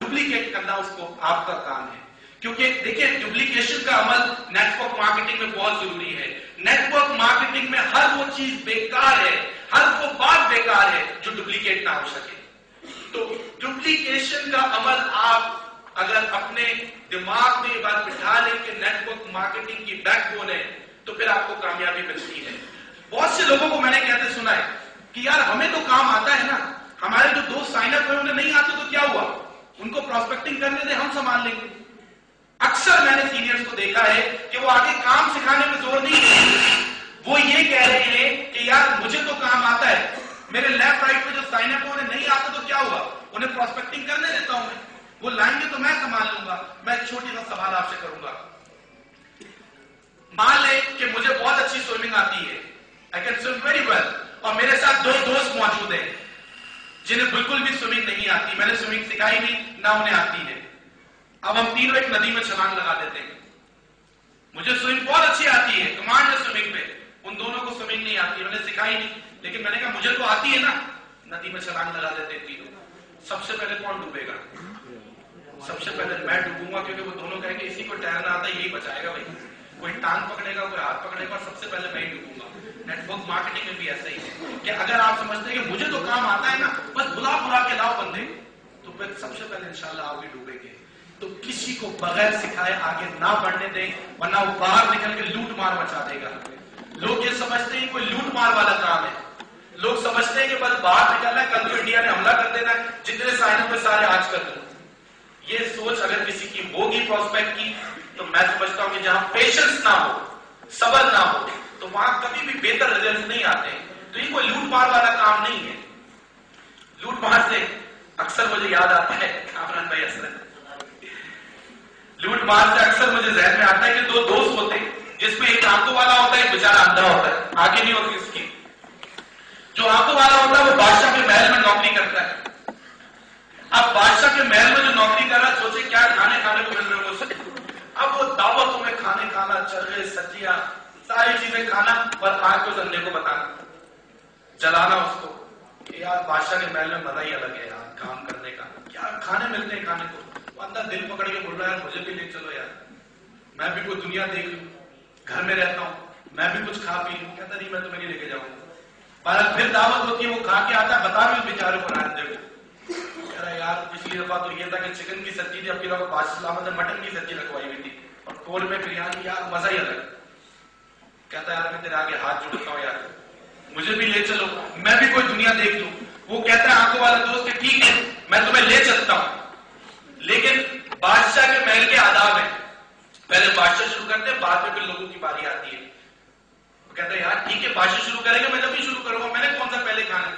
Duplicate کرنا اس کو آپ کا کام ہے. کیونکہ دیکھیں ڈپلیکیشن کا عمل نیٹ ورک مارکیٹنگ میں بہت ضروری ہے. نیٹ ورک مارکیٹنگ میں ہر وہ چیز بیکار ہے, ہر وہ بات بیکار ہے جو ڈپلیکیٹ نہ ہو سکے. تو ڈپلیکیشن کا عمل آپ اگر اپنے دماغ میں یہ بات بٹھا لیں کہ نیٹ ورک مارکیٹنگ کی بیک بون ہے تو پھر آپ کو کامیابی ملتی ہے. بہت سے لوگوں کو میں نے کہتے سنا ہے کہ یار ہمیں تو کام آتا ہے نا, ہمارے جو دوست سائن اپ ہوئے انہیں نہیں آتے تو کیا ہوا, ان کو پراسپیکٹنگ کرنے دیں, ہم سنبھال لیں گے. اکثر میں نے سینئرز کو دیکھا ہے کہ وہ آگے کام سکھانے میں زور نہیں ہے, وہ یہ کہہ رہے ہیں کہ یار مجھے تو کام آتا ہے, میرے لیفٹ رائٹ پہ جو سائن اپ انہیں نہیں آتا تو کیا ہوا, انہیں پراسپیکٹنگ کرنے دیتا ہوں میں, وہ لائیں گے تو میں سنبھال لوں گا. میں ایک چھوٹی سا سوال آپ سے کروں گا. مان لیں کہ مجھے بہت اچھی سوئمنگ آتی ہے, I can swim very well, اور میرے ساتھ دو دوست موجود ہیں جنہیں بالکل بھی سوئمنگ نہیں آتی, میں نے سوئمنگ سکھائی نہیں, نہ انہیں آتی ہے. اب ہم تینوں ایک ندی میں چھلانگ لگا دیتے ہیں. مجھے سوئمنگ بہت اچھی آتی ہے, کمانڈ ہے سوئمنگ پہ, ان دونوں کو سوئمنگ نہیں آتی, میں نے سکھائی نہیں, لیکن میں نے کہا مجھے تو آتی ہے نا. ندی میں چھلانگ لگا دیتے ہیں تینوں. سب سے پہلے کون ڈوبے گا؟ سب سے پہلے میں ڈوبوں گا, کیونکہ وہ دونوں کہیں کہ اسی کو تیرنا آتا ہے, یہی بچائے گا. بھائی کوئی ٹانگ پکڑے گا, کوئی ہاتھ پکڑے گا, اور سب سے پہلے میں ہی ڈوبوں گا. نیٹ ورک مارکیٹنگ میں بھی ایسا ہی ہے کہ اگر آپ سمجھتے ہیں کہ مجھے تو کام آتا ہے نا, بس بلا کے لاؤ بندے, تو پھر سب سے پہلے انشاءاللہ آپ بھی ڈوبیں گے. تو کسی کو بغیر سکھائے آگے نہ بڑھنے دیں, ورنہ وہ باہر نکل کے لوٹ مار مچا دے گا. لوگ یہ سمجھتے ہیں کوئی لوٹ مار والا کام ہے, لوگ سمجھتے ہیں کہ بس باہر نکلنا ہے, کل تو انڈیا نے حملہ کر دینا ہے, جتنے سائن اپ سارے آج کر دوں. یہ سوچ اگر کسی کی ہوگی پراسپیکٹ کی, تو میں سمجھتا ہوں کہ جہاں پیشنس نہ ہو, صبر نہ ہو, تو وہاں کبھی بھی بہتر ریزلٹ نہیں آتے. تو یہ کوئی لوٹ مار والا کام نہیں ہے. لوٹ مار سے اکثر مجھے یاد آتا ہے, کامران بھائی اثر, لوٹ مار سے اکثر مجھے ذہن میں آتا ہے کہ دو دوست ہوتے ہیں, جس میں ایک آنکھوں والا ہوتا ہے, ایک بیچارہ اندھا ہوتا ہے, آگے نہیں ہوتی اس کی. جو آنکھوں والا ہوتا ہے وہ بادشاہ کے محل میں نوکری کرتا ہے. اب بادشاہ کے محل میں جو نوکری کر رہا ہے, سوچے کیا کھانے کو مل رہے ہیں. اب وہ دعوتوں میں کھانے کھانا, چرغے سجیاں ساری چیزیں کھانا, اور آگ کو زندے کو بتانا, جلانا اس کو کہ یار بادشاہ کے محل میں مزہ ہی الگ ہے یار کام کرنے کا, کیا کھانے ملتے ہیں کھانے کو. وہ اندر دل پکڑ کے بول رہا ہے مجھے بھی لے چلو یار, میں بھی کوئی دنیا دیکھ لوں, گھر میں رہتا ہوں, میں بھی کچھ کھا پی لوں. کہتا نہیں میں تمہیں نہیں لے کے جاؤں گا. پھر دعوت ہوتی ہے, وہ کھا کے آتا ہے, بتا بھی اس بیچارے کو رہنے دے. کہہ رہا یار پچھلی دفعہ تو یہ تھا کہ چکن کی سبزی تھی, اب کی دفعہ بادشاہ سلامت نے مٹن کی سبزی رکھوائی ہوئی تھی, اور کول میں بریانی, یار مزہ ہی الگ. کہتا ہے یار میں تیرے آگے ہاتھ جوڑتا ہوں یار, مجھے بھی لے چلو, میں بھی کوئی دنیا دیکھ لوں. وہ کہتا ہے آنکھوں والا دوست کہ ٹھیک ہے میں تمہیں لے چلتا ہوں, لیکن بادشاہ کے محل کے آداب ہیں, پہلے بادشاہ شروع کرتے ہیں, بعد میں پھر لوگوں کی باری آتی ہے. وہ کہتا ہے یار ٹھیک ہے بادشاہ شروع کریں گے, میں جب بھی شروع کروں گا, میں نے کون سا پہلے کھانا.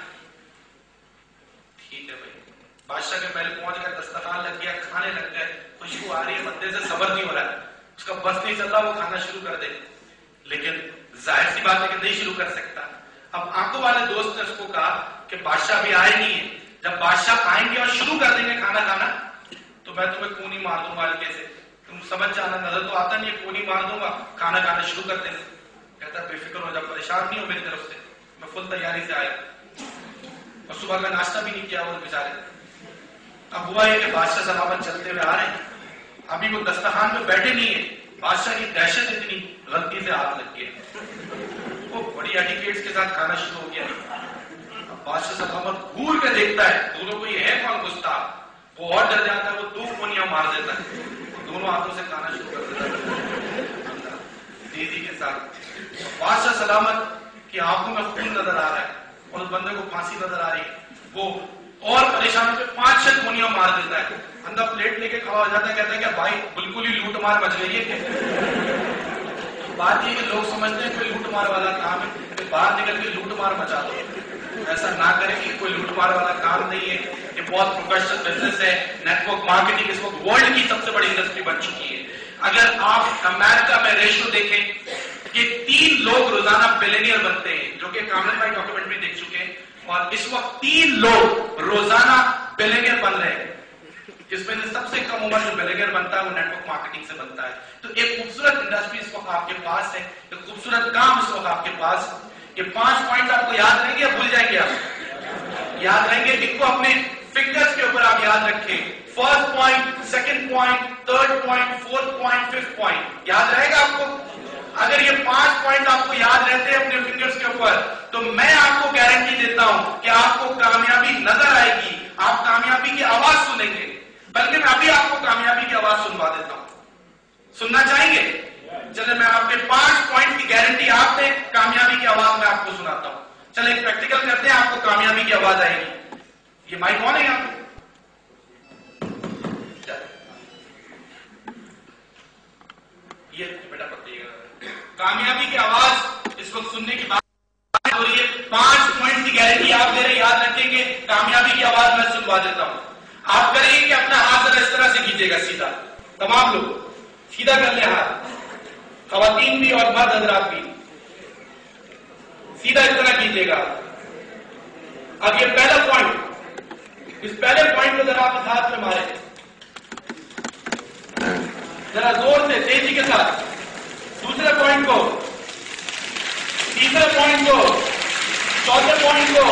ٹھیک ہے بھائی, بادشاہ کے محل پہنچ گئے, دسترخوان لگ گیا, کھانے لگ گئے, خوشبو آ رہی ہے, بندے سے صبر نہیں ہو رہا ہے, اس کا بس نہیں چل رہا, وہ کھانا شروع کر دے. لیکن ظاہر سی بات ہے کہ نہیں شروع کر سکتا. اب آنکھوں والے دوست نے اس کو کہا کہ بادشاہ بھی آئے نہیں ہے, جب بادشاہ آئیں گے اور شروع کر دیں گے کھانا کھانا, تو میں تمہیں کونی مار دوں گا ہلکے سے, تم سمجھ جانا, نظر تو آتا نہیں ہے, کونی مار دوں گا, کھانا کھانا شروع کر دیں. کہتا بے فکر ہو جا, پریشان نہیں ہو میری طرف سے, میں فل تیاری سے آیا, اور صبح کا ناشتہ بھی نہیں کیا وہ بیچارے. اب ہوا ہے کہ بادشاہ سلامت چلتے ہوئے آ رہے ہیں, ابھی وہ دسترخوان پہ بیٹھے نہیں ہیں, بادشاہ کی دہشت اتنی, غلطی سے ہاتھ لگ گیا, وہ بڑی ایٹیکیٹس کے ساتھ کھانا شروع ہو گیا. اب بادشاہ سلامت گور کے دیکھتا ہے دونوں کو, یہ ہے کون گستاخ, وہ اور ڈر جاتا ہے, وہ دو کونیاں مار دیتا ہے, دونوں ہاتھوں سے کھانا شروع کر دیتا ہے تیزی کے ساتھ. بادشاہ سلامت کی آنکھوں میں خون نظر آ رہا ہے, اور اس بندے کو پھانسی نظر آ رہی ہے, وہ اور پریشان پہ 5-6 کونیاں مار دیتا ہے, اندر پلیٹ لے کے کھڑا ہو جاتا ہے, کہتا ہے کہ بھائی بالکل ہی لوٹ مار مچ گئی ہے. بات یہ کہ لوگ سمجھتے ہیں کوئی لوٹ مار والا کام ہے کہ باہر نکل کے لوٹ مار مچا دو. ایسا نہ کریں, کہ کوئی لوٹ مار والا کام نہیں ہے, یہ بہت پروفیشنل بزنس ہے. نیٹ ورک مارکیٹنگ اس وقت ورلڈ کی سب سے بڑی انڈسٹری بن چکی ہے. اگر آپ امریکہ میں ریشو دیکھیں کہ 3 لوگ روزانہ بلینئر بنتے ہیں, جو کہ کامران بھائی ڈاکومنٹری دیکھ چکے ہیں, اور اس وقت 3 لوگ روزانہ بلینئر بن رہے ہیں, جس میں سب سے کم عمر جو بلینئر بنتا ہے وہ نیٹ ورک مارکیٹنگ سے بنتا ہے. تو ایک خوبصورت انڈسٹری اس وقت آپ کے پاس ہے, ایک خوبصورت کام اس وقت آپ کے پاس. یہ 5 پوائنٹ آپ کو یاد رہیں گے یا بھول جائیں گے؟ آپ یاد رہیں گے, ان کو اپنے فنگرز کے اوپر آپ یاد رکھیں. First point, second point, third point, fourth point, fifth point. یاد رہے گا آپ کو؟ اگر یہ 5 پوائنٹ آپ کو یاد رہتے ہیں اپنے فنگرز کے اوپر تو میں آپ کو گارنٹی دیتا ہوں کہ آپ کو کامیابی نظر آئے گی، آپ کامیابی کی آواز سنیں گے. بلکہ میں ابھی آپ کو کامیابی کی آواز سنوا دیتا ہوں. سننا چاہیں گے؟ چلے میں آپ کے 5 پوائنٹ کی گارنٹی آپ دیں، کامیابی کی آواز میں آپ کو سناتا ہوں. چلے ایک پریکٹیکل کرتے ہیں، آپ کو کامیابی کی آواز آئے گی. یہ مائک آن ہے یہاں پہ؟ یہ بیٹا بتائیے گا کامیابی کی آواز اس وقت سننے کی بات ہو رہی ہے. 5 پوائنٹ کی گارنٹی آپ میرے یاد رکھیں گے، کامیابی کی آواز میں سنوا دیتا ہوں. آپ کریں گے کہ اپنا ہاتھ ذرا اس طرح سے کیجیے گا سیدھا. تمام لوگ سیدھا کر لیں ہاتھ، خواتین بھی اور مرد حضرات بھی سیدھا اس طرح کیجیے گا. اب یہ پہلا پوائنٹ، اس پہلے پوائنٹ کو ذرا آپ اس ہاتھ میں ماریں ذرا زور سے، تیزی کے ساتھ. دوسرے پوائنٹ کو، تیسرے پوائنٹ کو، چوتھے پوائنٹ کو،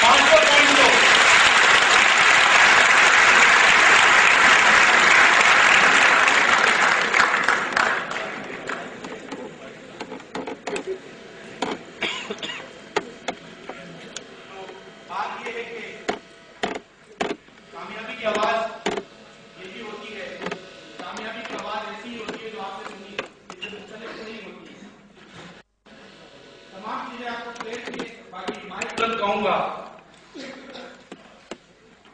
پانچویں پوائنٹ کو. بات یہ ہے کہ کامیابی کی آواز یہی ہوتی ہے، کامیابی کی آواز ایسی ہوتی ہے جو آپ نے سنی، مختلف نہیں ہوتی. تمام چیزیں آپ کو کلیئر کی. باقی مائک بند کہوں گا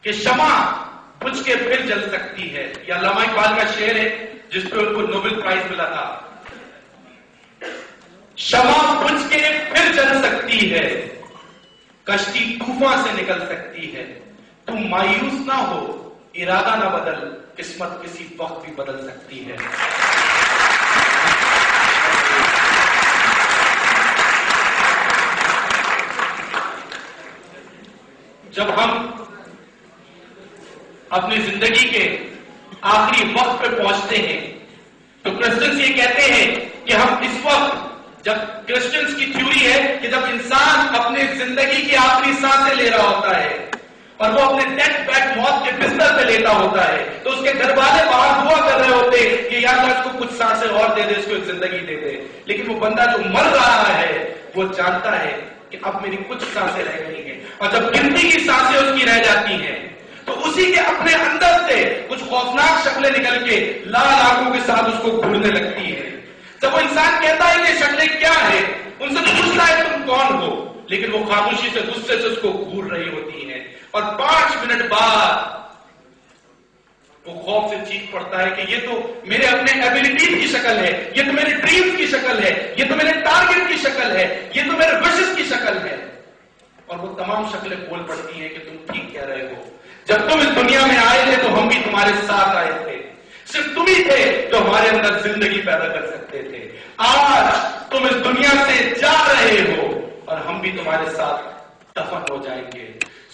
کہ شمع بجھ کے پھر جل سکتی ہے. یہ علامہ اقبال کا شعر ہے جس پہ ان کو نوبل پرائز ملا تھا. شمع بجھ کے پھر جل سکتی ہے، کشتی طوفان سے نکل سکتی ہے. تم مایوس نہ ہو، ارادہ نہ بدل، قسمت کسی وقت بھی بدل سکتی ہے. جب ہم اپنی زندگی کے آخری وقت پہ پہنچتے ہیں تو کرسچنز یہ کہتے ہیں کہ ہم اس وقت، جب کرسچنز کی تھیوری ہے کہ جب انسان اپنی زندگی کی آخری سانسیں لے رہا ہوتا ہے اور وہ اپنے ڈیتھ بیڈ، موت کے بستر پہ لیتا ہوتا ہے، تو اس کے گھر والے باہر دعا کر رہے ہوتے کہ یا اللہ اس کو کچھ سانسیں اور دے دے، اس کو ایک زندگی دے دے. لیکن وہ بندہ جو مر رہا ہے وہ جانتا ہے کہ اب میری کچھ سانسیں رہ گئی ہیں، اور جب گنتی کی سانسیں اس کی رہ جاتی ہیں تو اسی کے اپنے اندر سے کچھ خوفناک شکلیں نکل کے لال آنکھوں کے ساتھ اس کو گھورنے لگتی ہے. جب وہ انسان کہتا ہے کہ شکلیں کیا ہے، ان سے پوچھتا ہے تم کون ہو، لیکن وہ خاموشی سے غصے سے اس کو گھور رہی ہوتی ہیں. اور 5 منٹ بعد وہ خوف سے چیخ پڑتا ہے کہ یہ تو میرے اپنے ایبیلٹیز کی شکل ہے، یہ تو میرے ڈریمز کی شکل ہے، یہ تو میرے ٹارگٹ کی شکل ہے، یہ تو میرے وشز کی شکل ہے. اور وہ تمام شکلیں بول پڑتی ہیں کہ تم ٹھیک کہہ رہے ہو. جب تم اس دنیا میں آئے تھے تو ہم بھی تمہارے ساتھ آئے تھے، صرف تم ہی تھے جو ہمارے اندر زندگی پیدا کر سکتے تھے. آج تم اس دنیا سے جا رہے ہو اور ہم بھی تمہارے ساتھ دفن ہو جائیں گے.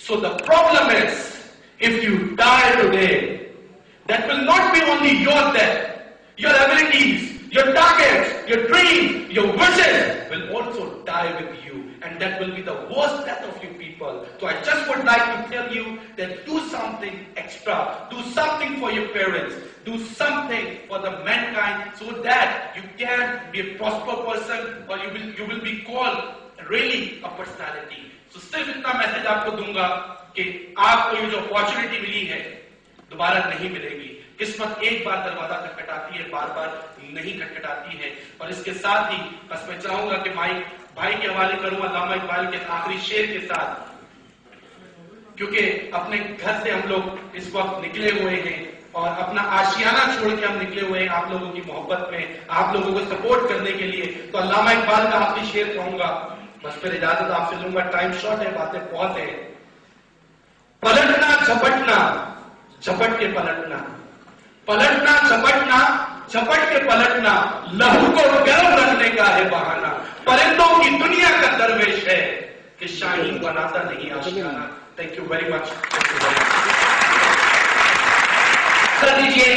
So the problem is, if you die today, that will not be only your death. Your abilities, your targets, your dreams, your wishes will also die with you. And that will be the worst death of you people. So I just would like to tell you that do something extra. Do something for your parents. Do something for the mankind so that you can be a prosper person, or you will be called really a personality. تو صرف اتنا message آپ کو دوں گا کہ آپ کو یہ جو اپارچونٹی ملی ہے دوبارہ نہیں ملے گی. قسمت ایک بار دروازہ کھٹکھٹاتی ہے، بار بار نہیں کھٹکھٹاتی ہے. اور اس کے ساتھ ہی بس میں چاہوں گا کہ بھائی کے حوالے کروں علامہ اقبال کے آخری شعر کے ساتھ، کیونکہ اپنے گھر سے ہم لوگ اس وقت نکلے ہوئے ہیں اور اپنا آشیانہ چھوڑ کے ہم نکلے ہوئے ہیں آپ لوگوں کی محبت میں، آپ لوگوں کو سپورٹ کرنے کے لیے. تو علامہ اقبال کا آخری شعر کہوں گا، بس پھر اجازت آپ سے لوں گا، ٹائم شارٹ ہے، باتیں بہت ہیں. پلٹنا جھپٹنا، جھپٹ کے پلٹنا، پلٹنا جھپٹنا، جھپٹ کے پلٹنا، لہو کو گرم رکھنے کا ہے بہانہ. پرندوں کی دنیا کا درویش ہے کہ شاہین بناتا نہیں Ashiana. Thank you very much. کر دیجیے